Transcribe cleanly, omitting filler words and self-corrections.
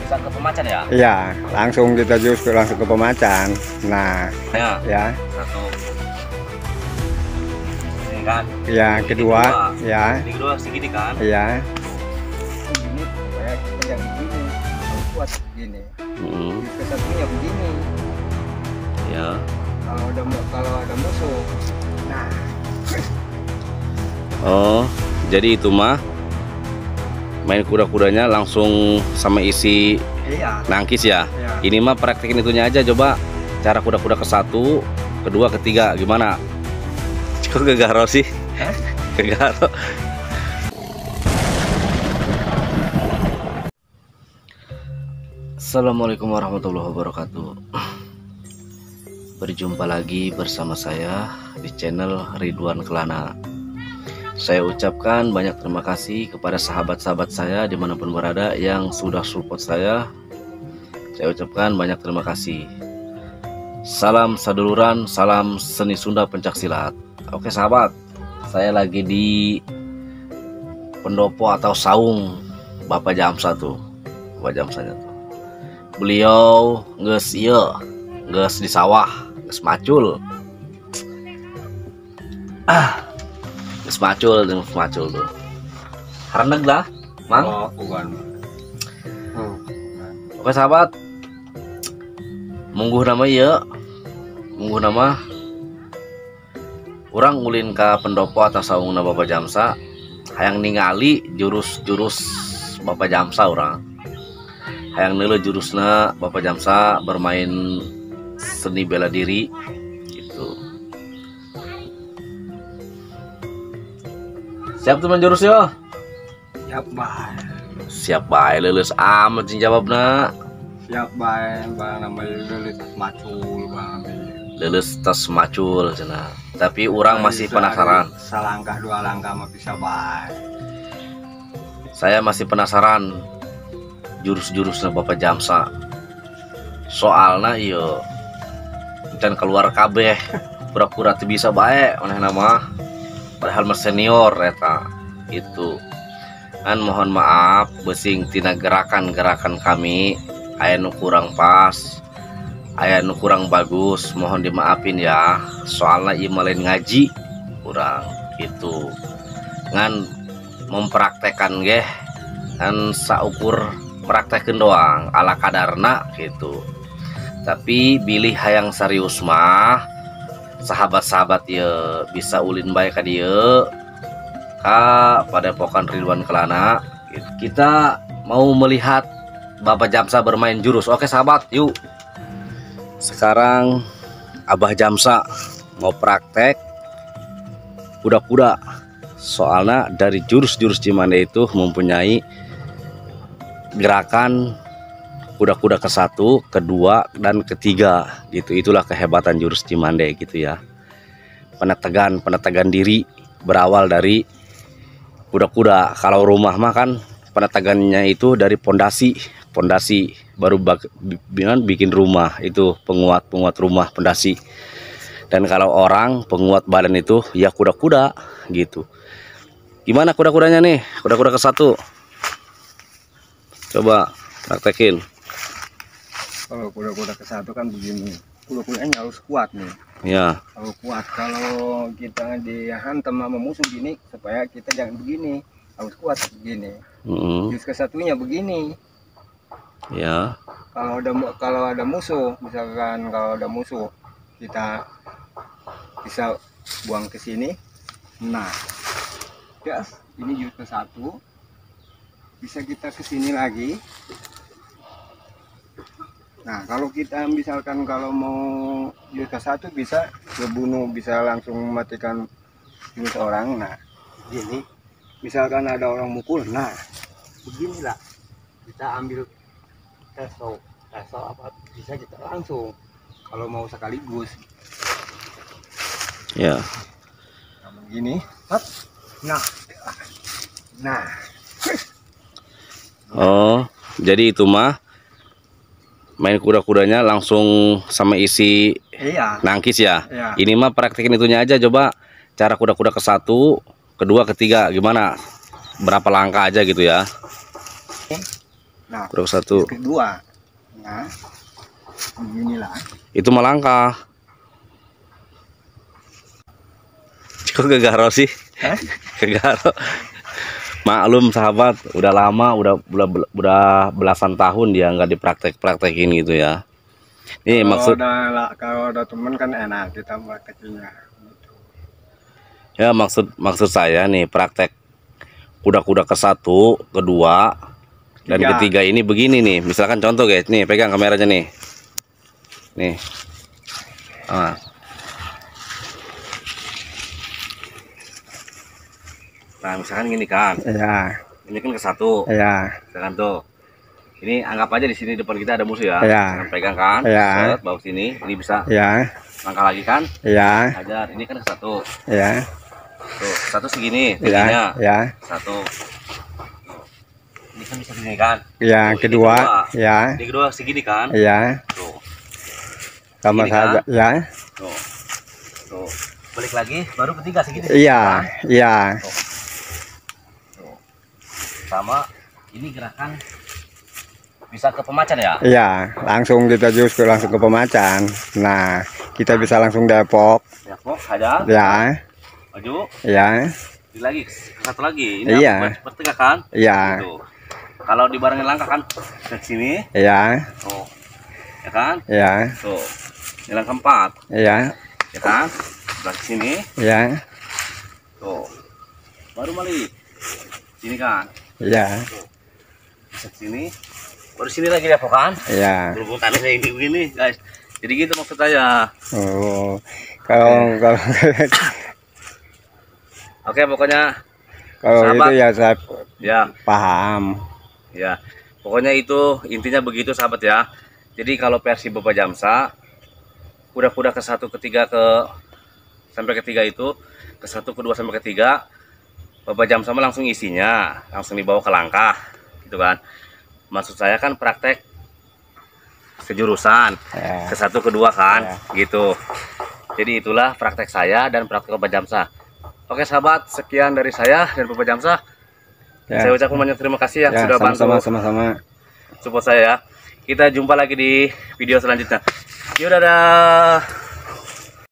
bisa ke pemacan ya? Iya, langsung kita jurus langsung ke pemacan. Nah, ya. Satu. Ini kan? Ya, kedua, ya. Ini kedua segini kan? Iya. Begini supaya kita yang begini harus kuat begini. Kesatunya begini. Ya. Kalau ada musuh. Nah. Oh, jadi itu mah main kuda-kudanya langsung sama isi nangkis ya? Iya. Ini mah praktekin itunya aja, coba cara kuda-kuda ke satu, kedua, ketiga gimana? Kok gegaro sih? Gegaro. Assalamualaikum warahmatullahi wabarakatuh. Berjumpa lagi bersama saya di channel Ridwan Kelana. Saya ucapkan banyak terima kasih kepada sahabat-sahabat saya dimanapun berada yang sudah support saya. Saya ucapkan banyak terima kasih. Salam saduluran, salam seni Sunda pencaksilat. Oke sahabat, saya lagi di pendopo atau saung Bapak Jamsa tuh. Bapak Jamsanya tuh. Beliau geus di sawah, geus macul. Geus macul tuh. Hareneg lah, Mang. Oh, bukan. Oke sahabat, mungguh nama ieu, mungguh nama urang ulin ka pendopo atau saungna Bapak Jamsa, hayang ningali jurus-jurus Bapak Jamsa urang. Hayang neuleuh jurusna Bapak Jamsa bermain seni bela diri gitu. Siap teman jurus yo? Siap bae. Siap bae leuleus amat cing jawabna. Siap bae, bang namanya leuleut macul bang. Leuleus tos macul cenah. Tapi urang masih penasaran. Salangkah dua langkah mah bisa bae. Saya masih penasaran jurus-jurusnya Bapak Jamsa. Soalna iyo dan keluar kabeh pura-pura teu bisa bae oneh nama. Padahal mah senior eta itu. Kan mohon maaf besing tina gerakan-gerakan kami aya nu kurang pas, aya nu kurang bagus, mohon dimaafin ya. Soalnya ieu lain ngaji kurang gitu. Ngan mempraktekkan geh kan saukur praktekeun doang ala kadarna gitu. Tapi bilih hayang serius mah sahabat-sahabat ya bisa ulin bae ka dieu ka Padepokan Ridwan Kelana. Kita mau melihat Bapak Jamsa bermain jurus. Oke sahabat, yuk. Sekarang Abah Jamsa mau praktek kuda-kuda. Soalnya dari jurus-jurus Cimande itu mempunyai gerakan kuda-kuda ke satu, kedua, dan ketiga gitu. Itulah kehebatan jurus Cimande gitu ya. Penetegan diri berawal dari kuda-kuda. Kalau rumah mah kan penetegannya itu dari pondasi baru bikin rumah itu penguat rumah pondasi. Dan kalau orang penguat badan itu ya kuda-kuda gitu. Gimana kuda-kudanya nih? Kuda-kuda ke satu. Coba praktekin. Kalau kuda-kuda ke satu kan begini. Kuda-kudanya harus kuat nih. Ya. Kalau kuat, kalau kita dihantam sama musuh gini, supaya kita jangan begini, harus kuat begini. Jurus ke satunya begini. Ya. Kalau ada musuh, misalkan kalau ada musuh, kita bisa buang ke sini. Nah, ya, ini jurus ke satu. Bisa kita ke sini lagi. Nah, kalau kita misalkan kalau mau jurus ke satu bisa ngebunuh, bisa langsung mematikan jurus orang. Nah, gini, misalkan ada orang mukul, nah beginilah kita ambil teso apa bisa kita langsung kalau mau sekaligus. Ya. Nah, begini, nah. Oh, jadi itu mah main kuda-kudanya langsung sama isi nangkis ya? Iya. Ini mah praktekin itunya aja, coba cara kuda-kuda ke satu, kedua, ketiga gimana? Berapa langkah aja gitu ya? Nah, kuda ke satu. kedua. Nah, beginilah. Itu melangkah. Kok gegaro sih? Hah? Gegaro. Maklum sahabat, udah lama, udah belasan tahun dia nggak dipraktekin gitu ya. Nih Kalau ada temen kan enak kita praktekinnya. Gitu. Ya maksud saya nih praktek kuda-kuda ke satu, kedua, dan ketiga ini begini nih. Misalkan contoh guys, nih pegang kameranya nih. Nih. Nah, misalkan gini kan. Iya. Ini kan ke satu. Iya. Misalkan tuh. Ini anggap aja di sini depan kita ada musuh ya. Iya. Jangan pegang kan. Iya. Set, bawa sini. Ini bisa Iya. langkah lagi kan. Iya. Ajar. Ini kan ke satu. Iya. Tuh, satu segini. Iya. Tingginya. Iya. Satu. Ini kan bisa segini kan. Yang Tuh, kedua. Iya. Ini kedua segini kan. Iya. Tuh. Sama Segini saja. kan? Iya. Tuh. Tuh. Balik lagi. Baru ketiga segini. Iya. Iya. Tuh. Sama ini gerakan bisa ke pemacan ya. Iya, langsung kita jus langsung ke pemacan. Nah, kita bisa langsung depok. Depok aja. Ya. Maju. Ya. Ini lagi satu lagi. Ini Iya. bertengah kan. Iya. Tuh. Kalau dibarengin langkah kan ke sini. Iya. Tuh. Ya kan? Iya. Tuh. Ini langkah 4. Iya. Ya kan? Sebelah sini. Iya. Tuh. Baru balik. Sini kan. Iya. Ke sini. Baru sini lagi depok kan. Iya. Berhubung talinya ini begini guys. Jadi gitu maksud saya. Oh. Kalau Oke, pokoknya kalau sahabat. itu ya saya Ya. paham. Ya, pokoknya itu intinya begitu sahabat ya. Jadi kalau versi Bapak Jamsa, kuda-kuda ke satu, ketiga sampai ketiga itu, ke satu, kedua sampai ketiga, Bapak Jamsa langsung isinya, langsung dibawa ke langkah, gitu kan. Maksud saya kan praktek sejurusan, Ya. ke satu, kedua kan, gitu. Jadi itulah praktek saya dan praktek Bapak Jamsa. Oke sahabat, sekian dari saya dan Bapak Jamsa. Ya. Saya ucapkan banyak terima kasih yang Ya, sudah bantu sama-sama. support saya ya. Kita jumpa lagi di video selanjutnya. Yuk dadah.